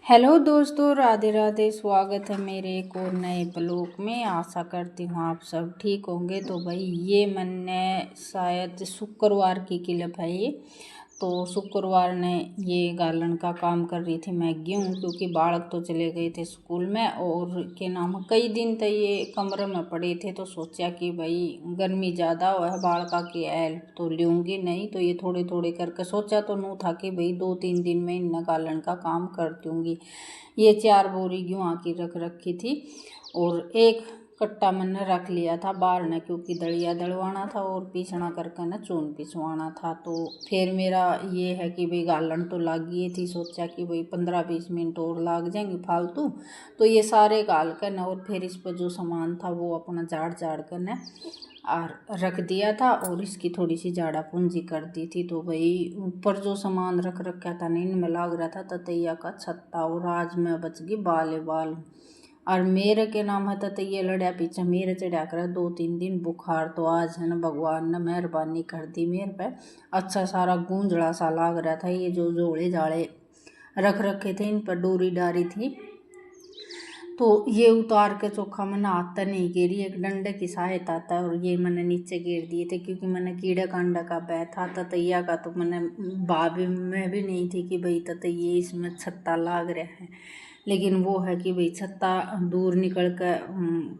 Hello दोस्तों, राधे राधे। स्वागत है मेरे एक और नए ब्लॉग में। आशा करती हूँ आप सब ठीक होंगे। तो भाई ये मैंने शायद शुक्रवार की क्लिप है ये। तो शुक्रवार ने ये गार्लन का काम कर रही थी मैं गेहूँ, क्योंकि बालक तो चले गए थे स्कूल में और के नाम कई दिन तक ये कमरे में पड़े थे। तो सोचा कि भाई गर्मी ज़्यादा हुआ है, बालका की हेल्प तो लूँगी नहीं, तो ये थोड़ी थोड़ी करके सोचा तो नू था कि भाई 2-3 दिन में इन गार्लन का काम कर दूँगी। ये 4 बोरी गेहूँ की रख रखी थी और एक कट्टा मैंने रख लिया था बाहर ने, क्योंकि दलिया दलवाना था और पीसना करके ना चून पिसवाना था। तो फिर मेरा ये है कि भाई गालन तो लग गई थी। सोचा कि भाई 15-20 मिनट और लग जाएंगे फालतू। तो ये सारे गाल कर न और फिर इस पर जो सामान था वो अपना झाड़ कर न और रख दिया था और इसकी थोड़ी सी जाड़ा पूंजी कर दी थी। तो भाई ऊपर जो सामान रख रखा था ना इनमें लग रहा था ततैया का छत्ता, और आज मैं बच गई बाल बाल। और मेरे के नाम है ततैया लड़ा पीछे मेरे चढ़ा कर 2-3 दिन बुखार। तो आज है ना भगवान ने मेहरबानी कर दी मेरे पे। अच्छा सारा गूंजड़ा सा लाग रहा था। ये जो जोड़े जाड़े रख रखे थे इन पर डोरी डारी थी, तो ये उतार के चोखा मैंने हाथ नहीं गिरी, एक डंडे की सहायता था और ये मैंने नीचे गिर दिए थे, क्योंकि मैंने कीड़े कांडा का बै था ततैया का। तो मैंने भाभी में भी नहीं थी कि भाई ततैया इसमें छत्ता लाग रहा है, लेकिन वो है कि भाई छत्ता दूर निकल कर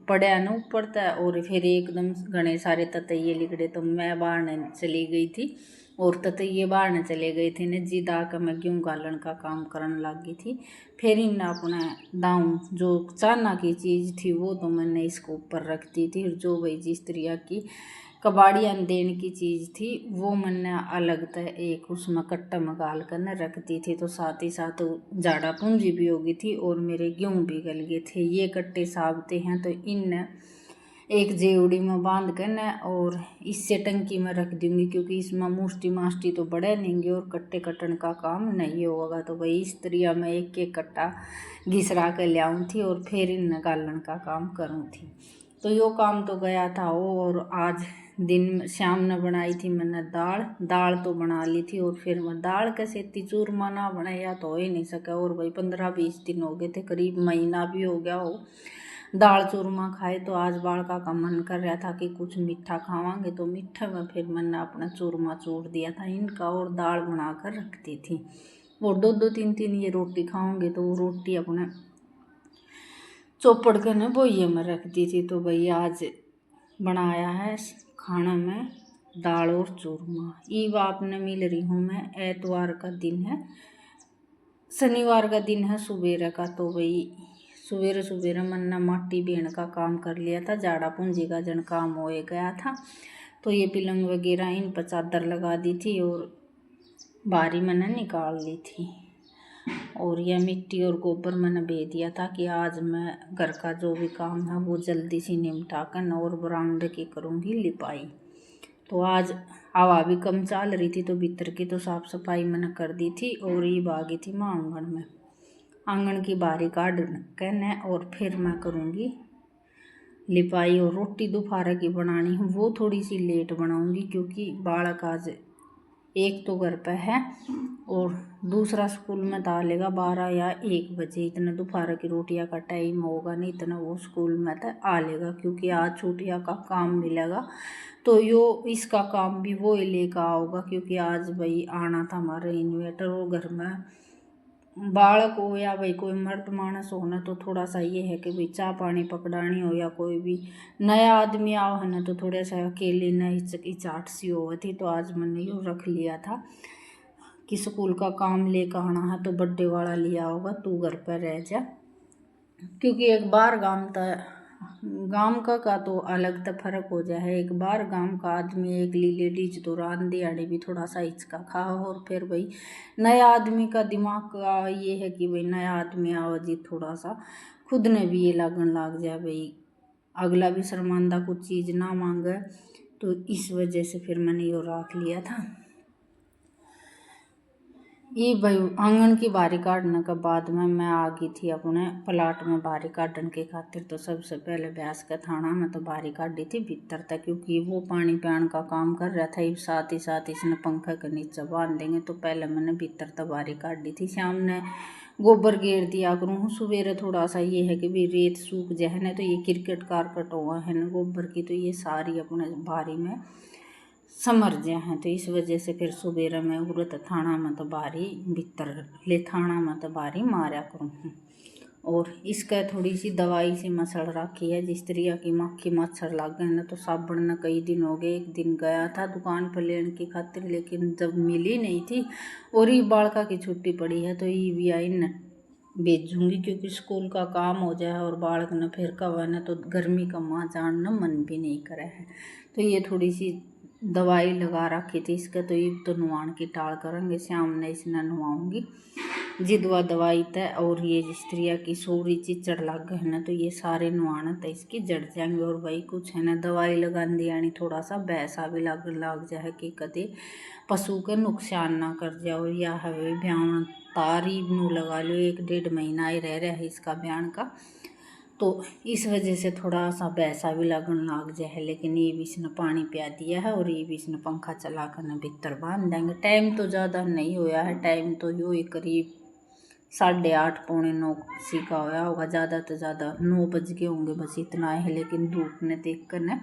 पड़ा ना ऊपर था और फिर एकदम घने सारे ततैये लिगड़े। तो मैं बाहर चली गई थी और ततैये बाहर चले गए थे ने जिद आकर मैं गेहूँ गालन का काम करने लगी थी। फिर इन अपने दाऊँ जो चाना की चीज़ थी वो तो मैंने इसको ऊपर रख दी थी, और जो भाई जिस तरह की कबाड़ियाँ देने की चीज़ थी वो मैंने अलग था एक उसमें कट्टा में गाल कर न रख दी थी। तो साथ ही साथ जाड़ा पूंजी भी हो गई थी और मेरे गेहूँ भी गल गए थे। ये कट्टे साबते हैं तो इन एक जेवड़ी में बांध कर न और इससे टंकी में रख दूँगी, क्योंकि इसमें मूष्टी माष्टी तो बढ़े नहीं और कट्टे कटन का काम नहीं होगा। तो भाई इस तरह मैं एक एक कट्टा घिसरा कर ले आऊँ थी और फिर इन गालन का काम करूँ थी। तो यो काम तो गया था वो। और आज दिन शाम ने बनाई थी मैंने दाल तो बना ली थी, और फिर मैं दाल कैसे इतनी चूरमा ना बनाया तो हो ही नहीं सका। और भाई 15-20 दिन हो गए थे, करीब महीना भी हो गया हो दाल चूरमा खाए। तो आज बालका का मन कर रहा था कि कुछ मीठा खावांगे, तो मीठा में फिर मैंने अपना चूरमा चूर दिया था इनका और दाल बना कर रख दी थी। और 2-2 3-3 ये रोटी खाओगे तो वो रोटी अपने चौपड़ के न बोइये में रख दी थी। तो भाई आज बनाया है खाना में दाल और चूरमा। ईव आपने मिल रही हूँ मैं, एतवार का दिन है, शनिवार का दिन है सुबेरे का। तो भाई सवेरे सवेरे मैंने माटी बीन का काम कर लिया था, जाड़ा पूंजी का जन काम हो गया था। तो ये पिलंग वगैरह इन पर चादर लगा दी थी और बारी मैंने निकाल ली थी। और यह मिट्टी और गोबर मैंने बे दिया था कि आज मैं घर का जो भी काम है वो जल्दी से निपटा कर और बरामदे की करूँगी लिपाई। तो आज हवा भी कम चल रही थी तो भीतर की तो साफ़ सफाई मैंने कर दी थी। और ये बागी थी मैं आंगन में, आंगन की बारी काट कहने और फिर मैं करूँगी लिपाई। और रोटी दोपहर की बनानी है वो थोड़ी सी लेट बनाऊँगी, क्योंकि बालक आज एक तो घर पे है और दूसरा स्कूल में डालेगा 12 या 1 बजे। इतना दोपहर की रोटियां का टाइम होगा नहीं, इतना वो स्कूल में तो आ लेगा, क्योंकि आज छुट्टियां का काम मिलेगा। तो यो इसका काम भी वो ही लेकर आओगा, क्योंकि आज भाई आना था हमारे इन्वेटर। और घर में बालक हो या भाई कोई मर्द मानस हो ना, तो थोड़ा सा ये है कि भाई चाय पानी पकड़ानी हो या कोई भी नया आदमी आओ है ना, तो थोड़ा सा अकेले न हिचाट सी हो थी। तो आज मैंने यूँ रख लिया था कि स्कूल का काम लेकर आना है तो बर्थडे वाला लिया होगा, तू घर पर रह जा। क्योंकि एक बार गांव का तो अलग तो फर्क हो जाए है। एक बार गांव का आदमी एक लेडीज तो रान दिहाड़ी भी थोड़ा सा हिचका खा। और फिर भाई नया आदमी का दिमाग का ये है कि भाई नया आदमी आओ जी थोड़ा सा खुद ने भी ये लगन लग जाए, भाई अगला भी शर्मांदा कुछ चीज़ ना मांगे। तो इस वजह से फिर मैंने ये रख लिया था। ये भाई आंगन की बारी काटने के बाद में मैं आ गई थी अपने प्लाट में बारी काटने के खातिर। तो सबसे पहले भैंस का थाना में तो बारी काट दी थी भीतर तक, क्योंकि वो पानी पियान का काम कर रहा था। साथ ही साथ इसने पंखे के नीचे बांध देंगे, तो पहले मैंने भीतर तक बारी काट दी थी। शाम ने गोबर घेर दिया करूँ सवेरे। थोड़ा सा ये है कि भी रेत सूख जाए ना, तो ये क्रिकेट कारकट हुआ है ना गोबर की, तो ये सारी अपने बारी में समर जाए हैं। तो इस वजह से फिर सवेरे में उरत थाना में तो बारी भीतर ले थाना में तो बारी मारा करूँ। और इसका थोड़ी सी दवाई से मसड़ रखी है, जिस तरह की मक्खी मच्छर लग गए ना, तो साबुन न कई दिन हो गए। एक दिन गया था दुकान पर लेने की खातिर, लेकिन जब मिली नहीं थी और ये बालका की छुट्टी पड़ी है, तो ये भी आई न भेजूँगी, क्योंकि स्कूल का काम हो जाए और बालक न फिर कब है ना, तो गर्मी का माँ जानना मन भी नहीं करे है। तो ये थोड़ी सी दवाई लगा रखी थी इसका, तो ये तो नुआन की टाल करेंगे, शाम ने इसने नुआऊँगी जिदवा दवाई तय। और ये जिस तरह की सोरी चिचड़ लग गए ना, तो ये सारे नुआना तो इसकी जड़ जाएंगे। और भाई कुछ है ना दवाई लगा दी यानी थोड़ा सा बैसा भी लग जाए कि कदे पशु के नुकसान ना कर जाओ। या है ब्यान तारी नू लगा लो, 1-1.5 महीना ही रह रहा है इसका ब्यान का, तो इस वजह से थोड़ा सा पैसा भी लगन लग जाए। लेकिन ये भी इसने पानी पिया दिया है और ये भी इसने पंखा चला कर न भीतर बांध देंगे। टाइम तो ज़्यादा नहीं होया है, टाइम तो यो ही करीब 8:30 पौने 9 सी का होया होगा, ज़्यादा तो ज़्यादा 9 बज गए होंगे, बस इतना है। लेकिन धूप ने देख कर न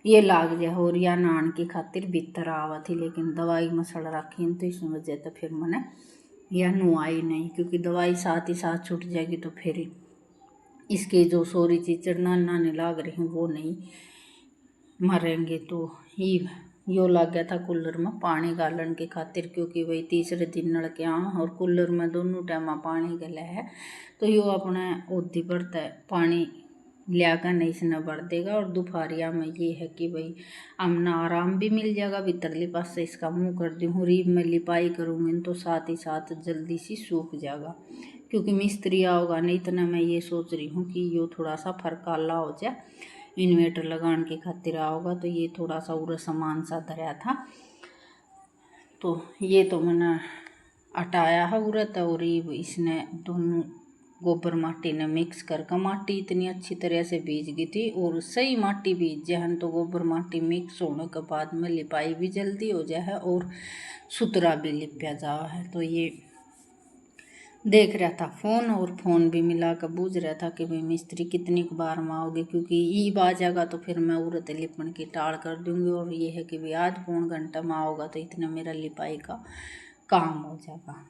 ये लाग जाए। और या नान की खातिर भीतर आवा थी, लेकिन दवाई मसड़ रखी तो इस वजह तो फिर मैंने या नुआई नहीं, क्योंकि दवाई साथ ही साथ छूट जाएगी तो फिर इसके जो सोरी चिचड़ नाने लाग रहे हैं वो नहीं मरेंगे। तो ही यो लग गया था कूलर में पानी गालन के खातिर, क्योंकि वही तीसरे दिन नलके और कूलर में दोनों टाइम पानी गला है, तो यो अपने ओदी भरता है पानी लिया कर नहीं इसने भर देगा। और दोपहरिया में ये है कि भाई हमने आराम भी मिल जाएगा। भीतरली पास से इसका मुँह कर दी हूँ, रीब में लिपाई करूँगी तो साथ ही साथ जल्दी सी सूख जाएगा, क्योंकि मिस्त्री आओगा नहीं। इतना मैं ये सोच रही हूँ कि यो थोड़ा सा फरकाला हो जाए, इन्वेटर लगाने के खातिर आओगा। तो ये थोड़ा सा उरा सामान सा धरा था, तो ये तो मैंने हटाया है उरत। और इसने दोनों गोबर माटी ने मिक्स करके, माटी इतनी अच्छी तरह से बीज गई थी और सही माटी बीज जाए तो गोबर माटी मिक्स होने के बाद में लिपाई भी जल्दी हो जाए है और सुथरा भी लिपया जावा है। तो ये देख रहा था फ़ोन, और फ़ोन भी मिला कर बूझ रहा था कि भाई मिस्त्री कितनी बार में आओगे, क्योंकि ये आ जाएगा तो फिर मैं उरत लिपन की टाल कर दूंगी। और ये है कि भाई आध पौन घंटा में आओगा तो इतना मेरा लिपाई का काम हो जाएगा।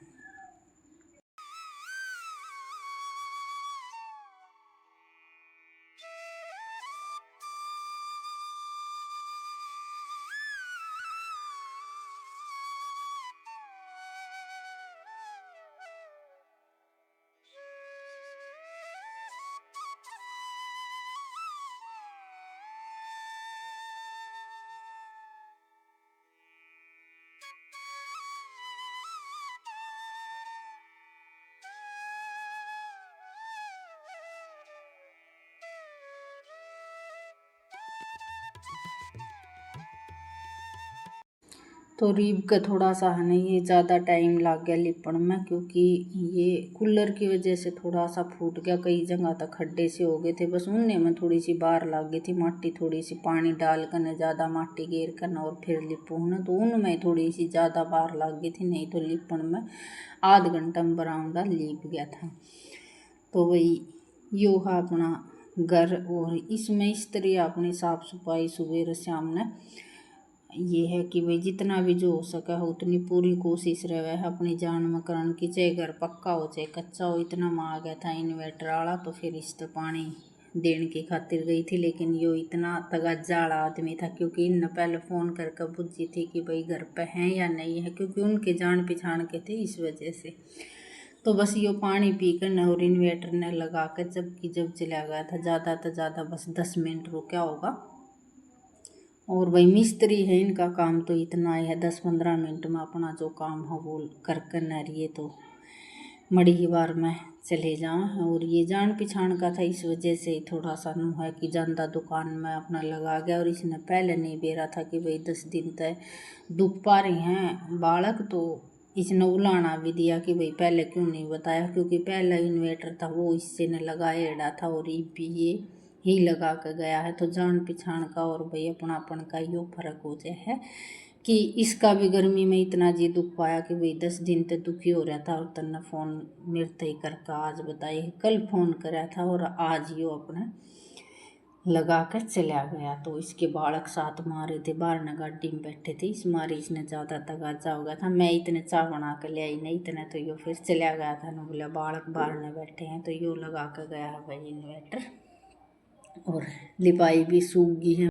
तो रीब का थोड़ा सा है ना ये ज़्यादा टाइम लग गया लिपण में, क्योंकि ये कूलर की वजह से थोड़ा सा फूट गया। कई जगह तक खड्डे से हो गए थे, बस उनने में थोड़ी सी बार लग गई थी। माटी थोड़ी सी पानी डाल कर न ज़्यादा माटी घेर कर न और फिर लिपू न, तो उनमें थोड़ी सी ज़्यादा बार लग गई थी। नहीं तो लिपण में आध घंटा में बरामदा लीप गया था। तो वही यो है अपना घर, और इसमें इस तरह अपनी साफ़ सफाई सुबह शाम ने ये है कि भाई जितना भी जो हो सका है उतनी पूरी कोशिश रहे है अपनी जान में करने की, चाहे घर पक्का हो चाहे कच्चा हो। इतना में आ गया था इन्वेटर वाला, तो फिर इस तो पानी देने की खातिर गई थी। लेकिन यो इतना तगज्जा वाला आदमी था, क्योंकि इन पहले फ़ोन करके पूछी थी कि भाई घर पे हैं या नहीं है, क्योंकि उनके जान पहचान के थे इस वजह से। तो बस यो पानी पी कर न और इन्वेटर ने लगा कर जब चला गया था, ज़्यादा तो ज़्यादा बस 10 मिनट रुका होगा। और भाई मिस्त्री है, इनका काम तो इतना ही है 10-15 मिनट में अपना जो काम है वो कर कर न रही, तो मड़ी ही बार में चले जाऊँ। और ये जान पहचान का था इस वजह से थोड़ा सा नू है कि जानता दुकान में अपना लगा गया। और इसने पहले नहीं बेरा था कि भाई 10 दिन तक दुख पा रही हैं बालक, तो इसने उलाना भी दिया कि भाई पहले क्यों नहीं बताया, क्योंकि पहला इन्वेटर था वो इससे ने लगाया था और ये ही लगा कर गया है। तो जान पहचान का और भाई अपनापन का यो फर्क हो जाए है कि इसका भी गर्मी में इतना जी दुख पाया कि भाई 10 दिन तक दुखी हो रहा था। और तन्ने फ़ोन मेरे तय करके आज बताइए, कल फ़ोन करा था और आज यो अपने लगा कर चला गया। तो इसके बालक साथ मारे थे, बाहर न गाड़ी में बैठे थे, इस मारे इसने ज़्यादा तगाजा हो गया था। मैं इतने चाय बना कर ले आई नहीं, इतने तो यो फिर चला गया था न, बोला बालक बाहर न बैठे हैं तो यो लगा कर गया है भाई इन्वर्टर। और लिपाई भी सूख गई है।